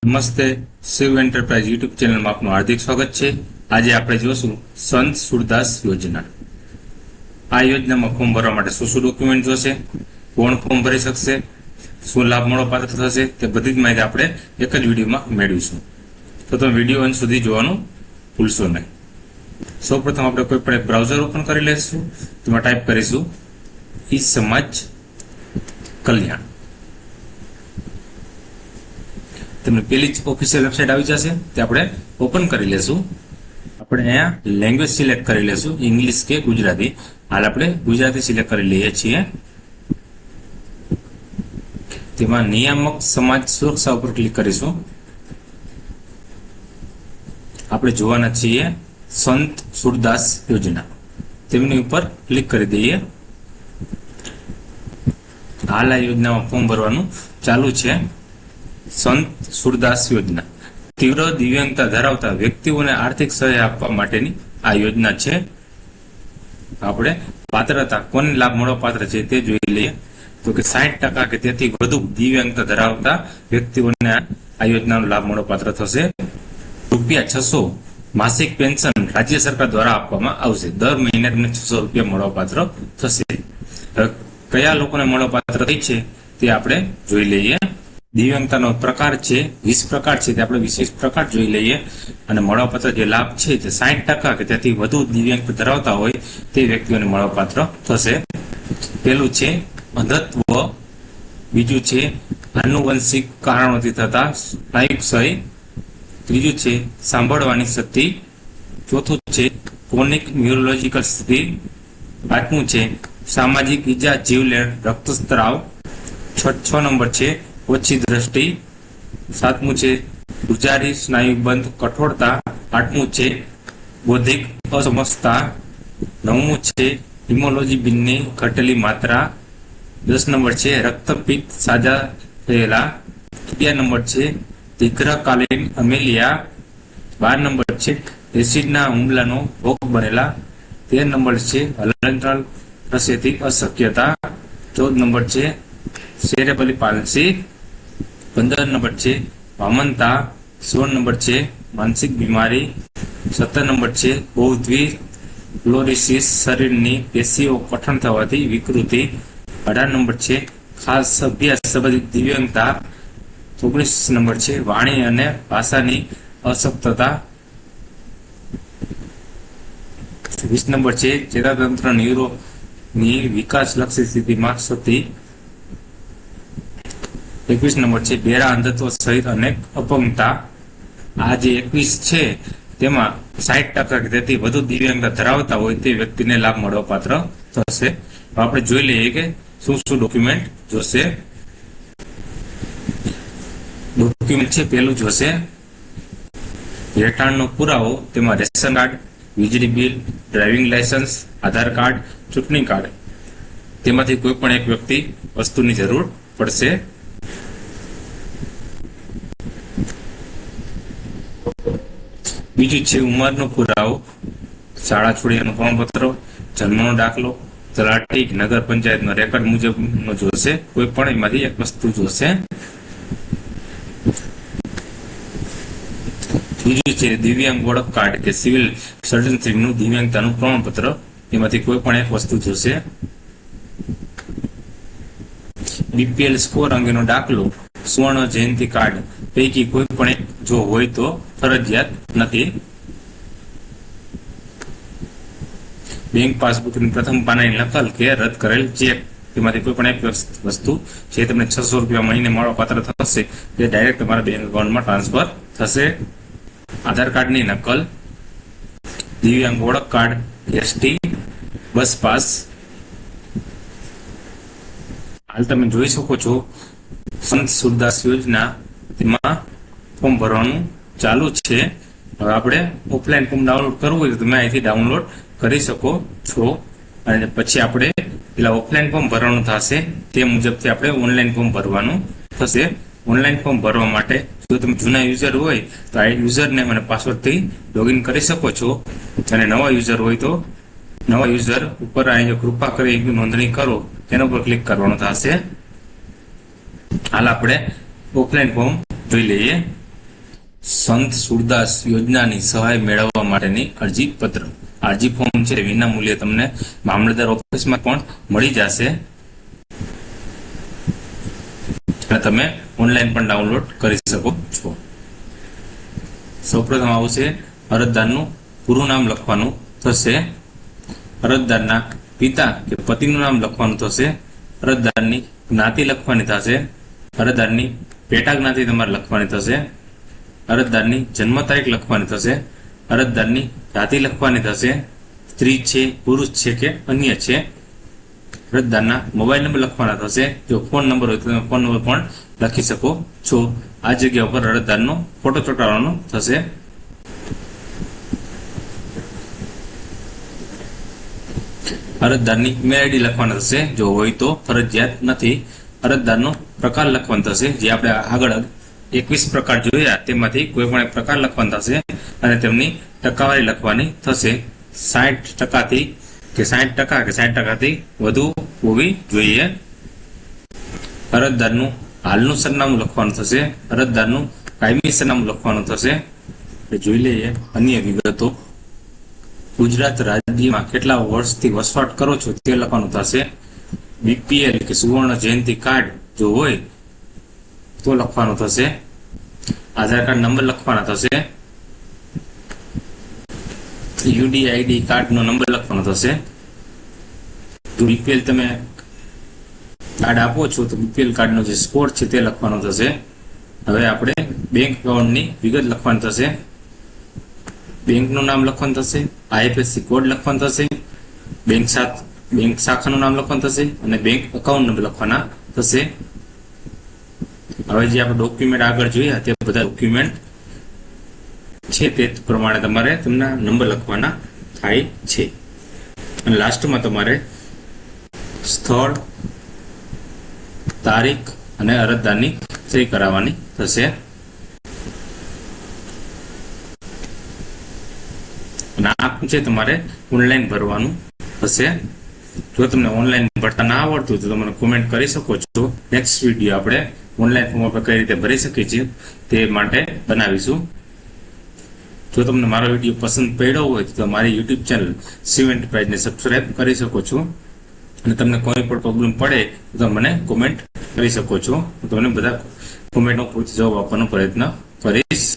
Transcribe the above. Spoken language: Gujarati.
નમસ્તે, શિવ એન્ટરપ્રાઇઝ યુટ્યુબ ચેનલમાં આપનું હાર્દિક સ્વાગત છે। આજે આપણે જોશું સંત સુરદાસ યોજના। આ યોજનામાં ફોર્મ ભરવા માટે શું શું ડોક્યુમેન્ટ જોશે, કોણ ફોર્મ ભરી શકશે, શું લાભ મળવાપાત્ર થશે, તે બધી જ માહિતી આપણે એક જ વિડીયોમાં મેળવીશું। તો તમે વિડીયો અંત સુધી જોવાનું ભૂલશો નહીં। સૌપ્રથમ આપણે કોઈ પણ એક બ્રાઉઝર ઓપન કરી લઈશું। તેમાં ટાઈપ કરીશું ઈ સમાજ કલ્યાણ। તમને પેલી જ ઓફિશિયલ વેબસાઇટ આવી જશે, તે આપણે ઓપન કરી લેશું। આપણે અહીંયા લેંગ્વેજ સિલેક્ટ કરી લેશું, ઇંગ્લિશ કે ગુજરાતી। હાલ આપણે ગુજરાતી સિલેક્ટ કરી લઈએ છીએ। તેમાં નિયામક સમાજ સુરક્ષા ઉપર ક્લિક કરીશું। આપણે જોવાના છીએ સંત સુરદાસ યોજના, તેમની ઉપર ક્લિક કરી દઈએ। હાલ આ યોજનામાં ફોર્મ ભરવાનું ચાલુ છે। સંત સુરદાસ યોજના તીવ્ર દિવ્યાંગતા ધરાવતા વ્યક્તિઓને આર્થિક સહાય આપવા માટેની આ યોજના છે। આપણે પાત્રતા કોને લાભ મળવા પાત્ર છે તે જોઈ લઈએ। તો કે 60% કે તેથી વધુ દિવ્યાંગતા ધરાવતા વ્યક્તિઓને આ યોજનાનો લાભ મળવા પાત્ર થશે। ₹600 માસિક પેન્શન રાજ્ય સરકાર દ્વારા આપવામાં આવશે। દર મહિને તમને ₹600 મળવા પાત્ર થશે। કયા લોકોને મળવા પાત્ર થઈ છે તે આપણે જોઈ લઈએ। દિવ્યાંગતાનો પ્રકાર છે 20 પ્રકાર છે, તે આપણે 20 પ્રકાર જોઈ લઈએ। અને મળવાપાત્ર જે લાભ છે તે 60% કે તેથી વધુ દિવ્યાંગતા ધરાવતા હોય તે વ્યક્તિઓને મળવાપાત્ર થશે। પહેલું છે અંધત્વ, બીજું છે આનુવંશિક કારણોથી થતા સ્નાયુ ક્ષય, ત્રીજું છે સાંભળવાની શક્તિ, ચોથું છે ક્રોનિક ન્યુરોલોજીકલ સ્થિતિ, પાંચમું છે સામાજિક ઈજા જીવલેણ રક્તસ્રાવ, 6 નંબર છે ઓછી દ્રષ્ટિ, 7મું છે ગુજારી સ્નાયુબંધ કઠોરતા, 8મું છે બૌદ્ધિક અસમક્ષતા, 9મું છે હિમોલોજી બિનની ઘટેલી માત્રા, 10 નંબર છે રક્તપિત્ત સાજા થયેલા, 11 નંબર છે દીર્ઘકાલીન અમેલિયા, 12 નંબર છે એસિડના હુમલાનો ભોગ બનેલા, 13 નંબર છે હલનચલન પ્રસેથી અશક્યતા, 14 નંબર છે સેરેબ્રલ પાલ્સી, 15 નંબર છે વામનતા, 16 નંબર છે માનસિક બીમારી, 17 નંબર છે બૌદ્ધિક ક્લોરોસિસ શરીરની પેશીઓ કઠણ થવાથી વિકૃતિ, 18 નંબર છે ખાસ અભ્યાસ સંબંધિત દિવ્યાંગતા, 19 નંબર છે વાણી અને ભાષાની અશક્તતા, 20 નંબર છે ચેતાતંત્ર ન્યુરોની વિકાસલક્ષી સ્થિતિમાં ક્ષતિ, 21 નંબર છે બેરા અંધત્વ સહિત અનેક અપંગતા। આ જે 21 છે તેમાં 60% કે તેથી વધુ દિવ્યાંગતા ધરાવતા હોય તે વ્યક્તિને લાભ મળવા પાત્ર થશે। આપણે જોઈ લઈએ કે શું શું ડોક્યુમેન્ટ જોશે। ડોક્યુમેન્ટ છે પહેલું જોશે રહેઠાણનો પુરાવો, તેમાં રેશન કાર્ડ, વીજળી બિલ, ડ્રાઇવિંગ લાયસન્સ, આધાર કાર્ડ, ચૂંટણી કાર્ડ, તેમાંથી કોઈ પણ એક વ્યક્તિ વસ્તુની જરૂર પડશે। બીજું છે ઉંમરનો પુરાવો, શાળા છોડ્યાનું પ્રમાણપત્ર, જન્મનો દાખલો, તલાટી નગર પંચાયતનો રેકર્ડ મુજબનો જોશે। કોઈ પણ એમાંથી એક વસ્તુ જોશે। બીજું છે દિવ્યાંગ ઓળખ કાર્ડ કે સિવિલ સર્જનશીપનું દિવ્યાંગતાનું પ્રમાણપત્ર, એમાંથી કોઈ પણ એક વસ્તુ જોશે। બીપીએલ સ્કોર અંગેનો દાખલો, સુવર્ણ જયંતિ કાર્ડ પૈકી કોઈ પણ એક જો હોય તો ફરજિયાત નથી। બેંક પાસબુકની પ્રથમ પાનાની નકલ કે રદ કરેલ ચેક, તેમાંથી કોઈ પણ એક વસ્તુ જે તમને ₹600 મહિને મળવા પાત્ર થશે તે ડાયરેક્ટ તમારા બેંક એકાઉન્ટમાં ટ્રાન્સફર થશે। આધાર કાર્ડની નકલ, દિવ્યાંગ ઓળખ કાર્ડ, એસટી, બસ પાસ। હાલ તમે જોઈ શકો છો સંત સુરદાસ યોજના, તેમાં ફોર્મ ભરવાનું ચાલુ છે। હવે આપણે ઓફલાઈન ફોર્મ ડાઉનલોડ કરવું હોય તો તમે અહીંથી ડાઉનલોડ કરી શકો છો। અને પછી આપણે પેલા ઓફલાઈન ફોર્મ ભરવાનું થશે તે મુજબથી આપણે ઓનલાઈન ફોર્મ ભરવાનું થશે। ઓનલાઈન ફોર્મ ભરવા માટે જો તમે જૂના યુઝર હોય તો આ યુઝરને અને પાસવર્ડથી લોગિન કરી શકો છો। અને નવા યુઝર હોય તો નવા યુઝર ઉપર અહીંયા કૃપા કરી નોંધણી કરો તેના ઉપર ક્લિક કરવાનું થશે। હાલ આપણે ઓફલાઈન ફોર્મ જોઈ લઈએ। સંત સુરદાસ યોજનાની સહાય મેળવવા માટેની અરજી પત્ર. અરજી ફોર્મ છે વિના મૂલ્યે તમને મામલતદાર ઓફિસમાં પણ મળી જશે અને તમે ઓનલાઈન પણ ડાઉનલોડ કરી શકો છો. સૌપ્રથમ આવશે અરજદારનું પૂરું નામ લખવાનું થશે, અરજદારના પિતા કે પતિનું નામ લખવાનું થશે, અરજદારની જ્ઞાતિ લખવાની થશે, અરજદારની પેટા જ્ઞાતિ તમારે લખવાની થશે, અરજદારની જન્મ તારીખ લખવાની થશે, અરજદારની જાતિ લખવાની થશે, સ્ત્રી છે પુરુષ છે કે અન્ય છે, અરજદારના મોબાઈલ નંબર લખવાના થશે. જો ફોન નંબર હોય તો તમે ફોન નંબર પણ લખી શકો છો. આ જગ્યા ઉપર અરજદારનો ફોટો ચોંટાડવાનો થશે. અરજદારની ઈમેલ આઈડી લખવાના થશે, જો હોય તો ફરજિયાત નથી. અરજદારનો પ્રકાર લખવાનો થશે, જે આપણે આગળ 21 પ્રકાર જોયા તેમાંથી કોઈ પણ એક પ્રકાર લખવાનો થશે અને તેમની ટકાવારી લખવાની થશે. 60% કે 60% કે 60%થી વધુ હોવી જોઈએ. અરજદારનું હાલનું સરનામું લખવાનું થશે, અરજદારનું કાયમી સરનામું લખવાનું થશે. જોઈ લઈએ અન્ય વિગતો. ગુજરાત રાજ્યમાં કેટલા વર્ષથી વસવાટ કરો છો તે લખવાનું થશે. બીપીએલ કે સુવર્ણ જયંતિ કાર્ડ જો હોય તો લખવાનું થશે. આધાર કાર્ડ નંબર લખવાના થશે. યુડીઆઈડી કાર્ડનો નંબર લખવાનો થશે. જો બીપીએલ તમે કાર્ડ આપો છો તો બીપીએલ કાર્ડનો જે સ્કોર છે તે લખવાનો થશે. હવે આપણે બેંક એકાઉન્ટની વિગત લખવાની થશે. બેંકનું નામ લખવાનું થશે, આઈએફએસસી કોડ લખવાનો થશે, બેંક શાખાનું નામ લખવાનું થશે અને બેંક એકાઉન્ટ નંબર લખવાના થશે. હવે જે આપણે ડોક્યુમેન્ટ આગળ જોયા તે બધા ડોક્યુમેન્ટ છે તે પ્રમાણે તમારે તેમના નંબર લખવાના થાય છે. અને લાસ્ટમાં તમારે સ્થળ, તારીખ અને અરજદારની સહી કરાવવાની થશે. અને આ છે તમારે ઓનલાઈન ભરવાનું હશે. જો તમને ઓનલાઈન ભરતા ના આવડતું તો તમે કોમેન્ટ કરી શકો છો. નેક્સ્ટ વિડીયો આપણે ઓનલાઈન ફોર્મ આપણે કઈ રીતે ભરી શકીએ છીએ તે માટે બનાવીશું. જો તમને મારો વિડીયો પસંદ પડ્યો હોય તો મારી યુટ્યુબ ચેનલ શિવ એન્ટરપ્રાઇઝને સબસ્ક્રાઇબ કરી શકો છો. અને તમને કોઈ પણ પ્રોબ્લેમ પડે તો મને કોમેન્ટ કરી શકો છો. હું તમને બધા કોમેન્ટનો પૂરતો જવાબ આપવાનો પ્રયત્ન કરીશ.